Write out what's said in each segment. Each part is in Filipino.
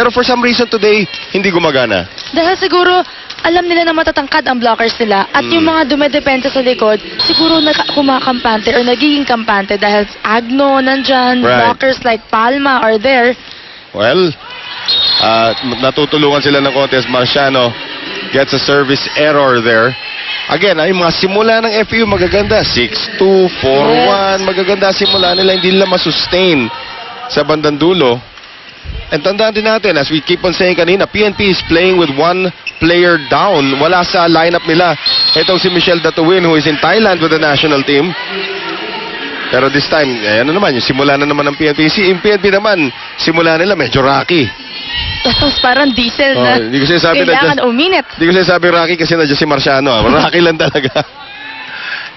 Pero for some reason today, hindi gumagana. Dahil siguro, alam nila na matatangkad ang blockers nila at yung mga dumedepensa sa likod, siguro kumakampante or nagiging kampante dahil Agno nandyan, Right. blockers like Palma are there. Well, natutulungan sila ng konti as Marciano gets a service error there. Again, yung mga simula ng FEU magaganda. 6-2, 4-1, magaganda simula nila. Hindi nila masustain sa bandang dulo. And tandaan din natin, as we keep on saying kanina, PNP is playing with one player down. Wala sa lineup nila. Itong si Michelle Datuwin who is in Thailand with the national team. Pero this time, ano naman, yung simula na naman ng PNP. Yung PNP naman, simula nila medyo rocky. Tapos parang diesel na Hindi ko sinasabi kailangan uminit. Hindi ko sinasabi Rocky kasi nandiyan si Marciano. Rocky lang talaga.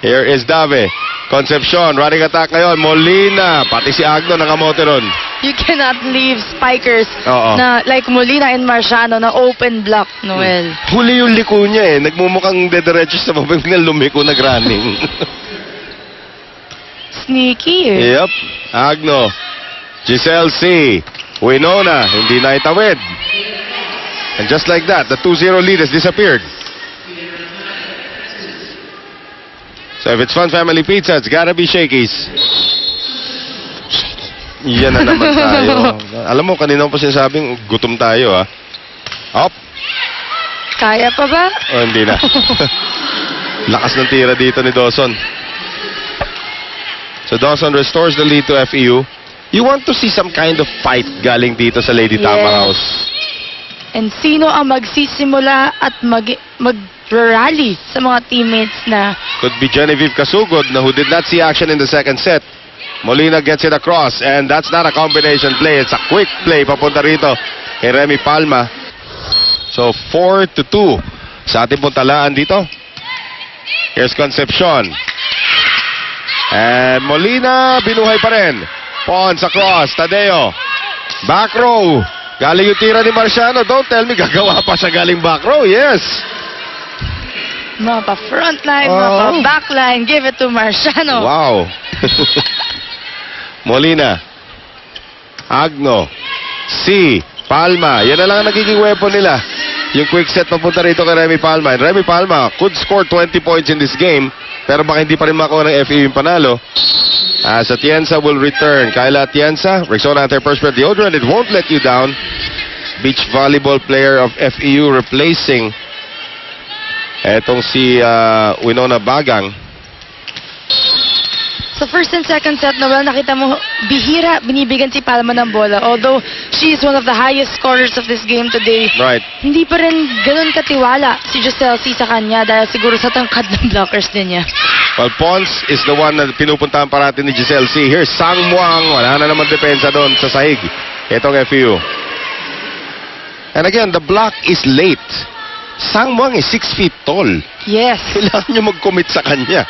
Here is Dave. Concepcion, running attack ngayon. Molina, pati si Agno nakamote ron. You cannot leave spikers Oo. na like Molina and Marciano na open block, Noel. Huli yung liko niya eh. Nagmumukhang dederecho sa babag na lumiko nag-running. Sneaky eh. Yep. Agno. Giselle C. Winona, hindi na itawid. And just like that, the 2-0 lead has disappeared. So if it's Fun Family Pizza, it's gotta be Shakey's. Yan na naman tayo. Alam mo, kanina ko pa sinasabing gutom tayo, ha? Up. Kaya pa ba? Oh, hindi na. Lakas ng tira dito ni Dawson. So Dawson restores the lead to FEU. You want to see some kind of fight galing dito sa Lady Tama Yes. House. And sino ang magsisimula at mag-rally sa mga teammates na Could be Genevieve Casugod na who did not see action in the second set. Molina gets it across and that's not a combination play. It's a quick play papunta rito kay Remy Palma. So 4-2 sa ating puntalaan dito. Here's Concepcion. And Molina binuhay pa rin. Pons across. Tadeo. Back row. Galing yung tira ni Marciano. Don't tell me gagawa pa siya galing back row. Yes. mga pa-frontline, mga Oh. pa-backline, give it to Marciano. Wow. Molina. Agno. C. Palma. Yan na lang ang nagiging weapon nila. Yung quick set papunta rito kay Remy Palma. And Remy Palma could score 20 points in this game. Pero baka hindi pa rin makuha ng FEU yung panalo. As Atienza will return. Kyla Atienza, Rexona antiperspirant deodorant. It won't let you down. Beach volleyball player of FEU replacing etong si Winona Bagang. Sa first and second set, Noel, nakita mo, bihira binibigyan si Palma ng bola. Although, she is one of the highest scorers of this game today. Right. Hindi pa rin ganun katiwala si Giselle C sa kanya dahil siguro sa tangkad ng blockers din niya. Well, Pons is the one na pinupuntahan parati ni Giselle C. Here's Sang Muang. Wala na naman depensa doon sa sahig. Itong FEU. And again, the block is late. Sang Muang is 6 feet tall. Yes. Kailangan nyo mag-commit sa kanya.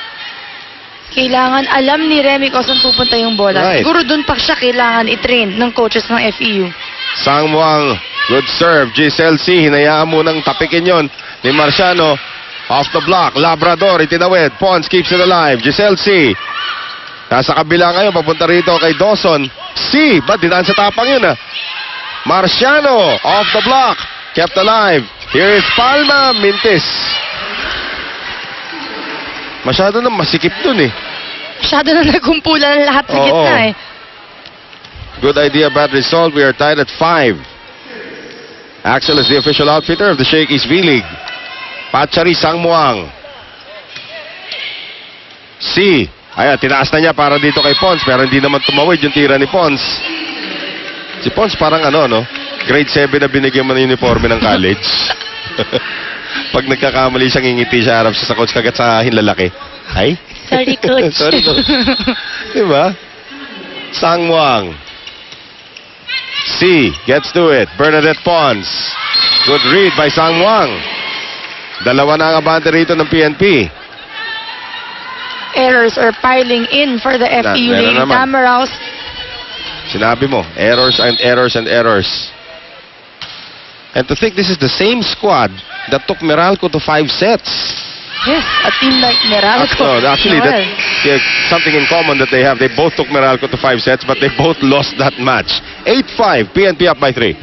Kailangan alam ni Remy kung saan pupunta yung bola. Right. Siguro dun pa siya kailangan i-train ng coaches ng FEU. Sang Muang, good serve. Giselle C. Hinayaan mo nang tapikin yon ni Marciano. Off the block. Labrador, itinawid. Pons keeps it alive. Giselle C. Nasa kabila ngayon, papunta rito kay Dawson. C. Ba't dinaan sa tapang yun, Marciano, off the block. Kept alive. Here is Palma. Mintis. Masyado na masikip dun, Masyado na nagkumpulan lahat sa Oo. gitna, Good idea, bad result. We are tied at 5. Axel is the official outfitter of the Shakey's V-League. Pachari Sang Muang. C. Ayan, tinaas na niya para dito kay Pons, pero hindi naman tumawid yung tira ni Pons. Si Pons parang grade 7 na binigyan mo ng uniforme ng college. Pag nagkakamali siya, ngingiti siya, harap siya sa coach kagat sa hinlalaki. Ay? Sorry, coach. Sorry, coach. Diba? Sang Muang. C. Gets to it. Bernadette Pons. Good read by Sang Muang. Dalawa na ang abante rito ng PNP. Errors are piling in for the FEU meron Lady naman. Tamaraos. Sinabi mo, errors and errors and errors. And to think this is the same squad that took Meralco to 5 sets. Yes, a team like Meralco. Actually, Noel. that's something in common that they have. They both took Meralco to 5 sets, but they both lost that match. 8-5, PNP up by 3.